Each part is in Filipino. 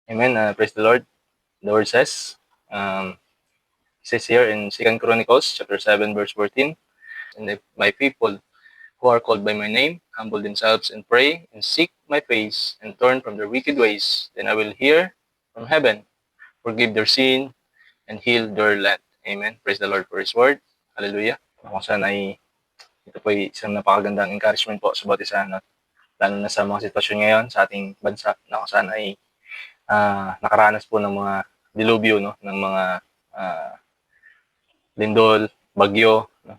Amen. Praise the Lord. The word says, says here in 2 Chronicles chapter 7, verse 14, and if my people who are called by my name humble themselves and pray and seek my face and turn from their wicked ways, then I will hear from heaven, forgive their sin, and heal their land. Amen. Praise the Lord for His word. Hallelujah. Kung saan ay ito po ay isang napakagandang encouragement po sa bawat isa, no? Lalo na sa mga sitwasyon ngayon sa ating bansa na kung saan ay nakaranas po ng mga dilubyo, no? Ng mga lindol, bagyo, no?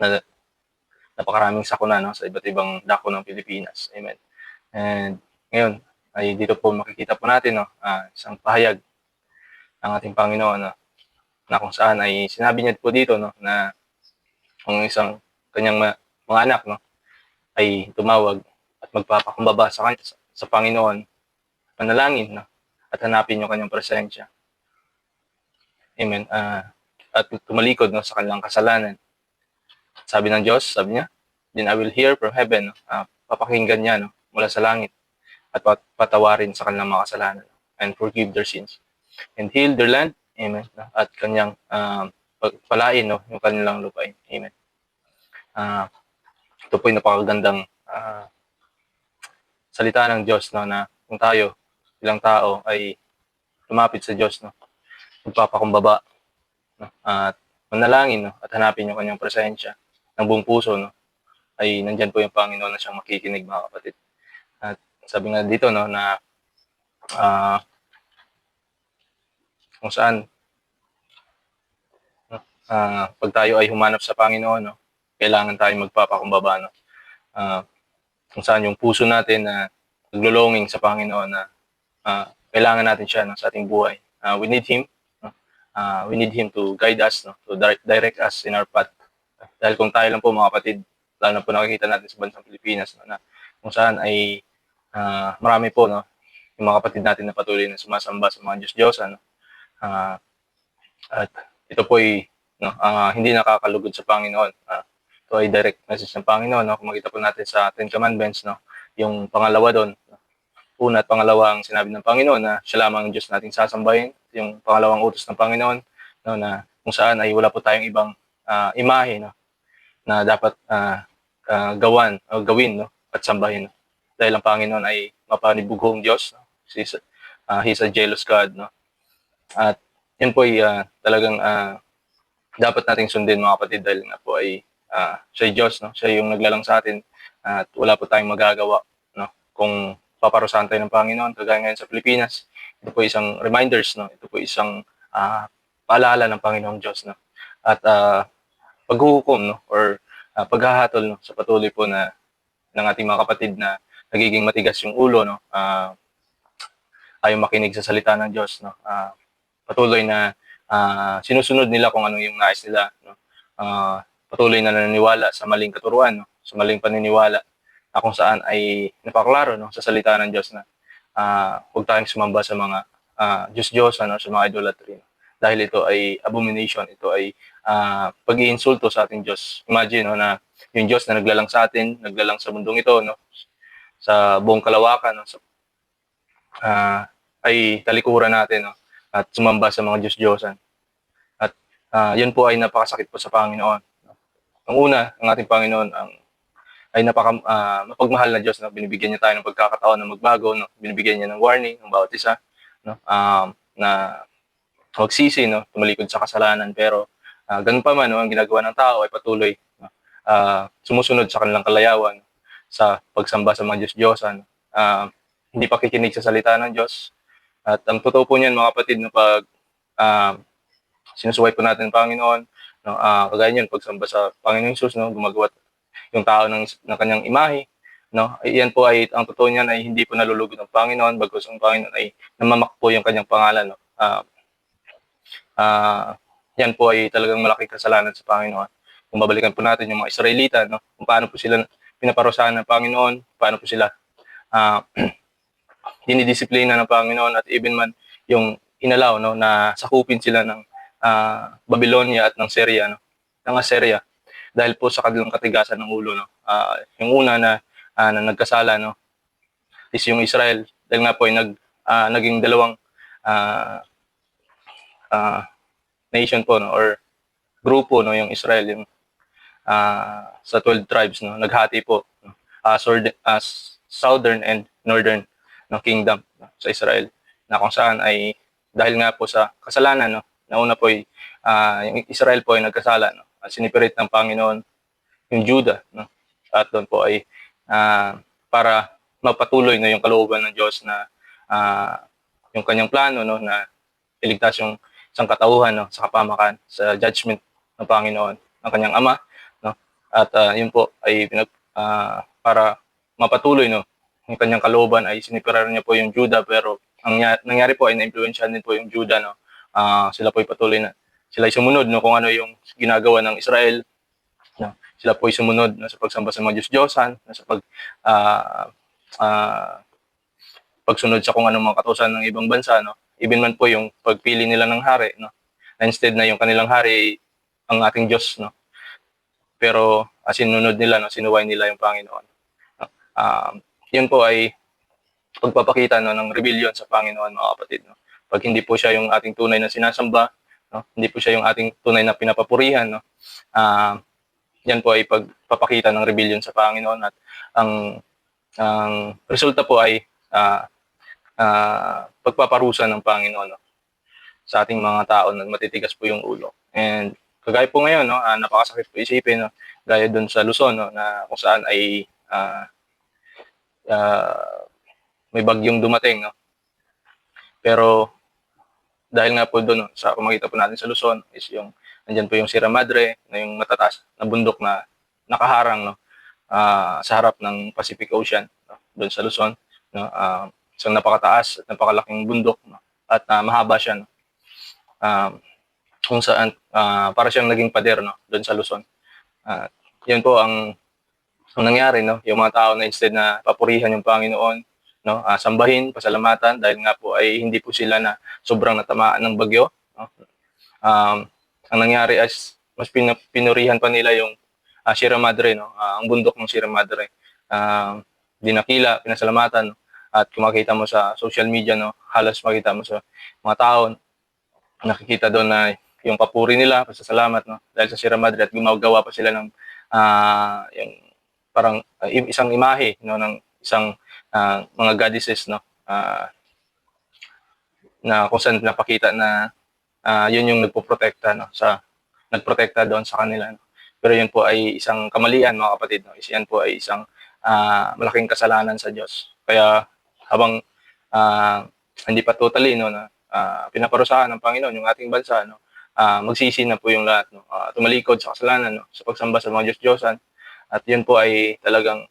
Na napakaraming sakuna, no? Sa iba't ibang dako ng Pilipinas. Amen. And ngayon ay dito po makikita po natin, no? Isang pahayag ng ating Panginoon, no? Na kung saan ay sinabi niya po dito, no? Na kung isang kanyang mga anak, no? Ay tumawag at magpapakumbaba sa Panginoon, manalangin, no? At hanapin yung kanyang presensya. Amen. At tumalikod, no, sa kanilang kasalanan. Sabi ng Diyos, sabi niya, then I will hear from heaven, no? Papakinggan niya, no, mula sa langit at patawarin sa kanilang mga kasalanan, no, and forgive their sins and heal their land. Amen. At kanyang palain, no, yung kanilang lupain. Amen. Ito po yung napakagandang salita ng Diyos, no, na kung tayo bilang tao ay lumapit sa Diyos, no, magpapakumbaba, no, at manalangin, no, at hanapin yung kanyang presensya ng buong puso, no, ay nandyan po yung Panginoon na siyang makikinig, mga kapatid. At sabi nga dito, no, na kung saan pag tayo ay humanap sa Panginoon, no, kailangan tayo magpapakumbaba, no. Kung saan yung puso natin na naglolonging sa Panginoon na kailangan natin siya, no, sa ating buhay. We need Him. No? We need Him to guide us, no, to direct us in our path. Dahil kung tayo lang po, mga kapatid, lalo na po nakikita natin sa bansang Pilipinas, no, na kung saan ay marami po, no, yung mga kapatid natin na patuloy na sumasamba sa mga Diyos-Diyosan, no? At ito po ay no, hindi nakakalugod sa Panginoon. Ito ay direct message ng Panginoon, no? Kung makita po natin sa Ten Commandments, no, yung pangalawa doon, una at pangalawa ang sinabi ng Panginoon na siya lamang ang Diyos nating sasambahin. Yung pangalawang utos ng Panginoon, no, na kung saan ay wala po tayong ibang imahe, no, na dapat gawin, no, at sambahin. No? Dahil ang Panginoon ay mapanibughong Diyos. No? He's a jealous God. No? At yun po ay talagang dapat nating sundin, mga kapatid, dahil nga po ay siya Diyos, no? Siya yung naglalang sa atin at wala po tayong magagawa, no? Kung paparusahan tayo ng Panginoon, kagaya ngayon sa Pilipinas, ito po isang reminders, no? Ito po isang paalala ng Panginoong Diyos, no? At paghuhukom, no, or paghahatol, no, sa patuloy po na ng ating mga kapatid na nagiging matigas yung ulo, no, ayaw makinig sa salita ng Diyos, no, patuloy na sinusunod nila kung ano yung nais nila, no, patuloy na naniniwala sa maling katuruan, no, sa maling paniniwala, kung saan ay napaklaro, no, sa salita ng Diyos na huwag tayong sumamba sa mga Diyos-Diyos, ano, sa mga idolatry, no? Dahil ito ay abomination, ito ay pag-iinsulto sa ating Diyos. Imagine, no, na yung Diyos na naglalang sa atin, naglalang sa mundong ito, no, sa buong kalawakan, no, ay talikuran natin, no, at sumamba sa mga Diyos-Diyosan. At yun po ay napakasakit po sa Panginoon. No? Ang una, ang ating Panginoon ay mapagmahal na Diyos, no? Binibigyan niya tayo ng pagkakataon na magbago, no? Binibigyan niya ng warning ng bawat isa, no? Na magsisi, no, tumalikod sa kasalanan, pero ganun pa man, no, ang ginagawa ng tao ay patuloy, no, sumusunod sa kanilang kalayawan, sa pagsamba sa mga Diyos-Diyosan, hindi pakikinig sa salita ng Diyos. At ang totoo po niyan, mga kapatid, no, pag sinusuway po natin ang Panginoon, no, kagaya niyan, pagsamba sa Panginoong Hesus, no, gumagawa yung tao ng kanyang imahe, no, yan po ay, ang totoo niyan ay hindi po nalulugod ng Panginoon, bagkus ang Panginoon ay namamakpo yung kanyang pangalan, no. Yan po ay talagang malaking kasalanan sa Panginoon. Kung babalikan po natin yung mga Israelita, no, kung paano po sila pinaparusahan ng Panginoon, paano po sila dinidisiplina ng Panginoon, at even man yung inalaw, no, na sakupin sila ng Babylonia at ng Syria, no, ng Assyria, dahil po sa kanilang katigasan ng ulo, no. Yung una na nagkasala, no, is yung Israel, dahil nga po ay naging dalawang ah, ah, nation po, no, or grupo, no, yung Israel, yung sa 12 tribes, no, naghati po, no, southern and northern, no, kingdom, no, sa Israel, na kung saan ay dahil nga po sa kasalanan, no, nauna po ay yung Israel po ay nagkasala, no, at sinipirit ng Panginoon yung Judah, no, at doon po ay para mapatuloy, no, yung kalooban ng Diyos na yung kanyang plano, no, na iligtas yung isang katauhan, no, sa kapamakan, sa judgment ng Panginoon, ng kanyang ama, no, at yun po ay para mapatuloy, no, yung kanyang kalooban ay sinipiran niya po yung Judah, pero ang nangyari po ay na-influensyahan din po yung Judah, no. Sila po ay patuloy na sila ay sumunod, no, kung ano yung ginagawa ng Israel, no. Sila po ay sumunod, no, sa pagsamba sa mga Diyos-Diyosan, no, sa uh, uh, pagsunod sa kung anong mga kautusan ng ibang bansa, no. Even man po yung pagpili nila ng hari, no, na instead na yung kanilang hari ang ating Diyos, no. Pero sinunod nila, no, sinuway nila yung Panginoon. Yun po ay pagpapakita, no, ng rebellion sa Panginoon, mga kapatid, no. Pag hindi po siya yung ating tunay na sinasamba, no, hindi po siya yung ating tunay na pinapapurihan, no, yan po ay pagpapakita ng rebellion sa Panginoon, at ang resulta po ay pagpaparusa ng Panginoon, no, sa ating mga tao na matitigas po yung ulo. And kagaya po ngayon, no, napakasakit po isipin, no, gaya doon sa Luzon, no, na kung saan ay may bagyong dumating, no. Pero dahil nga po doon, no, sa kumakita po natin sa Luzon is yung nandiyan po yung Sierra Madre, na yung matataas na bundok na nakaharang, no, sa harap ng Pacific Ocean, no, doon sa Luzon, no. Isang napakataas at napakalaking bundok, no, at mahaba siya, no, kung saan para siyang naging pader, no, doon sa Luzon. Yun po ang nangyari, no, yung mga tao na instead na papurihan yung Panginoon, no, sambahin, pasalamatan, dahil nga po ay hindi po sila na sobrang natamaan ng bagyo, no. Ang nangyari is mas pinurihan pa nila yung Sierra Madre, no, ang bundok ng Sierra Madre. Dinakila, pinasalamatan, no, at kung makita mo sa social media, no, halos makita mo sa mga tao, nakikita doon na yung papuri nila, pasasalamat, no, dahil sa Sierra Madre, at gumagawa pa sila ng yung parang isang imahe, no, ng isang mga goddesses, no, na kung saan napakita na yun yung nagprotekta doon sa kanila, no. Pero yun po ay isang kamalian, mga kapatid, no. Yan po ay isang malaking kasalanan sa Diyos. Kaya habang hindi pa totally, no, na pinaparusahan ng Panginoon yung ating bansa, no, magsisi na po yung lahat, no, tumalikod sa kasalanan, no, sa pagsamba sa mga Diyos-Diyosan. At yun po ay talagang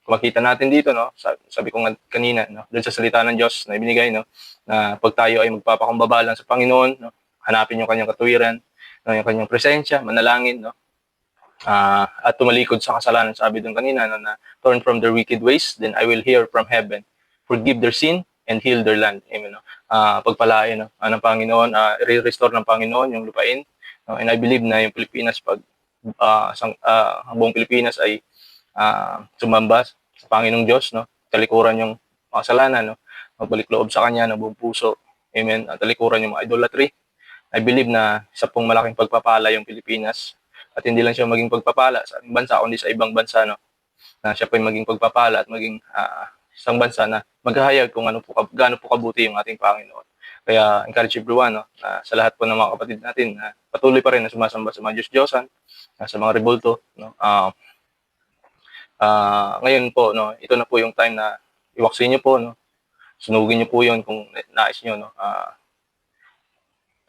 makita natin dito, no, sabi ko nga kanina, no, doon sa salita ng Diyos na ibinigay, no, na pag tayo ay magpapakumbaba lang sa Panginoon, no, hanapin yung kanyang katuwiran, no, yung kanyang presensya, manalangin, no, at tumalikod sa kasalanan, sabi doon kanina, no, na turn from their wicked ways, then I will hear from heaven, forgive their sin and heal their land. Amen, no. Pagpalain, no, ng Panginoon, i-restore ng Panginoon yung lupain, no, and I believe na yung Pilipinas, pag ang buong Pilipinas ay sumamba sa Panginoong Diyos, no, talikuran yung makasalanan, no, magbalik loob sa Kanya ng buong puso, amen, at talikuran yung mga idolatry. I believe na isa pong malaking pagpapala yung Pilipinas, at hindi lang siya maging pagpapala sa ating bansa, kundi sa ibang bansa, no, na siya po yung maging pagpapala at maging isang bansa na maghahayag kung gaano po kabuti yung ating Panginoon. Kaya encourage everyone, no, sa lahat po ng mga kapatid natin na patuloy pa rin na sumasamba sa mga Diyos-Diyosan, sa mga rebulto, no. Ngayon po, no, ito na po yung time na iwaksin niyo po, no, sunugin niyo po yun kung nais niyo, no.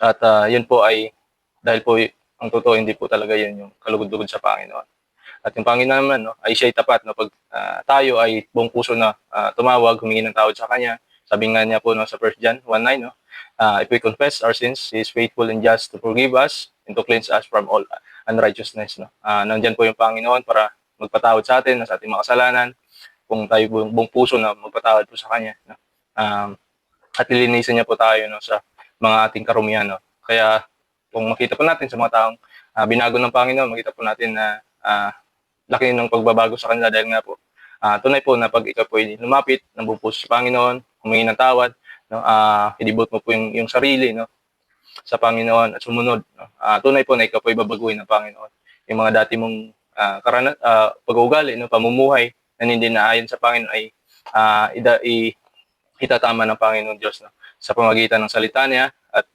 At yun po ay dahil po ang totoo, hindi po talaga yun yung kalugod-lugod sa Panginoon. At yung Panginoon naman, no, ay siya'y tapat, no, pag tayo ay buong puso na tumawag, humingi ng tawad sa Kanya. Sabi nga niya po, no, sa 1 John 1:9, no, if we confess our sins, He is faithful and just to forgive us and to cleanse us from all unrighteousness, no. Nandiyan po yung Panginoon para magpatawad sa atin, sa ating mga kasalanan, kung tayo buong puso na magpatawad po sa Kanya, no. At lilinisin niya po tayo, no, sa mga ating karumihan, no. Kaya kung makita po natin sa mga taong binago ng Panginoon, makita po natin na laki ng pagbabago sa kanila, dahil nga po tunay po na pag ikaw po ay lumapit ng buong puso sa Panginoon, humingi ng tawad, no? I-devote mo po yung sarili, no, sa Panginoon at sumunod, no? Tunay po na ikaw po ay babaguhin ng Panginoon. Yung mga dati mong pag-uugali, no, pamumuhay na hindi naayon sa Panginoon ay itatama ng Panginoon Diyos, no, sa pamagitan ng salita niya at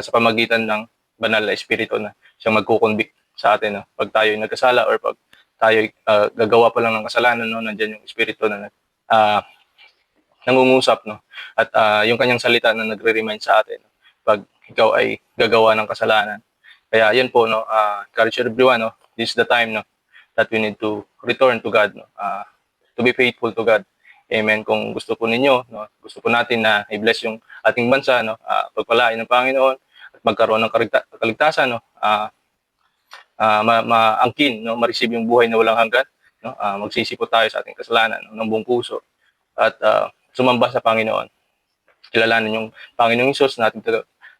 sa pamagitan ng banal na espiritu na siyang magkukonvict sa atin, no, pag tayo nagkasala or pag tayo gagawa pa lang ng kasalanan, no, nandiyan yung espiritu na nangungusap, no, at yung kanyang salita na nagre-remind sa atin, no, pag ikaw ay gagawa ng kasalanan. Kaya yan po, no, encourage everyone, no, this is the time, no, that we need to return to God, no, to be faithful to God. Amen. Kung gusto po ninyo, no, gusto po natin na i-bless yung ating bansa, no, pagpalain ng Panginoon at magkaroon ng kaligtasan, no, maangkin, no, ma-receive yung buhay na walang hanggan, no, magsisi po tayo sa ating kasalanan, no, ng buong puso at sumamba sa Panginoon. Kilalanin yung Panginoong Hesus na ating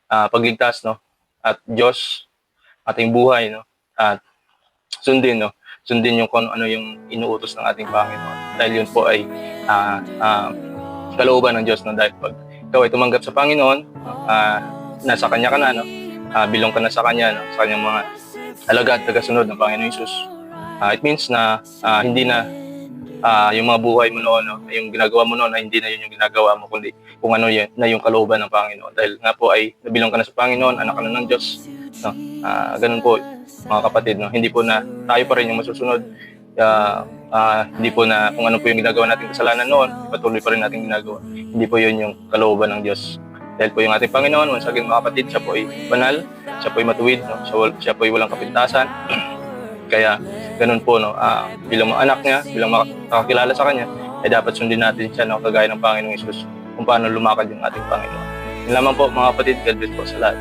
pagligtas, no, at Diyos, ating buhay, no, at sundin yung kung ano yung inuutos ng ating Panginoon. Dahil yun po ay kalooban ng Diyos, no, dahil pag ikaw ay tumanggap sa Panginoon, nasa Kanya ka na, no, bilong ka na sa Kanya, no, sa Kanyang mga alagad at tagasunod ng Panginoong Hesus. It means na hindi na yung mga buhay mo noon, no, yung ginagawa mo noon, ay hindi na yun yung ginagawa mo, kundi kung ano yun, na yung kalooban ng Panginoon. Dahil nga po ay nabilong ka na sa Panginoon, anak ka na ng Diyos. No? Ganun po, mga kapatid. No? Hindi po na tayo pa rin yung masusunod. Hindi po na kung ano po yung ginagawa nating kasalanan noon, patuloy pa rin natin ginagawa. Hindi po yun yung kalooban ng Diyos. Dahil po yung ating Panginoon, once again mga kapatid, siya po ay banal, siya po ay matuwid, no? Siya po ay walang kapintasan. Kaya ganun po, no, bilang mga anak niya, bilang makakilala sa Kanya, ay dapat sundin natin siya, no, kagaya ng Panginoong Hesus, kung paano lumakad yung ating Panginoon. Yun lamang po mga kapatid, God bless po sa lahat.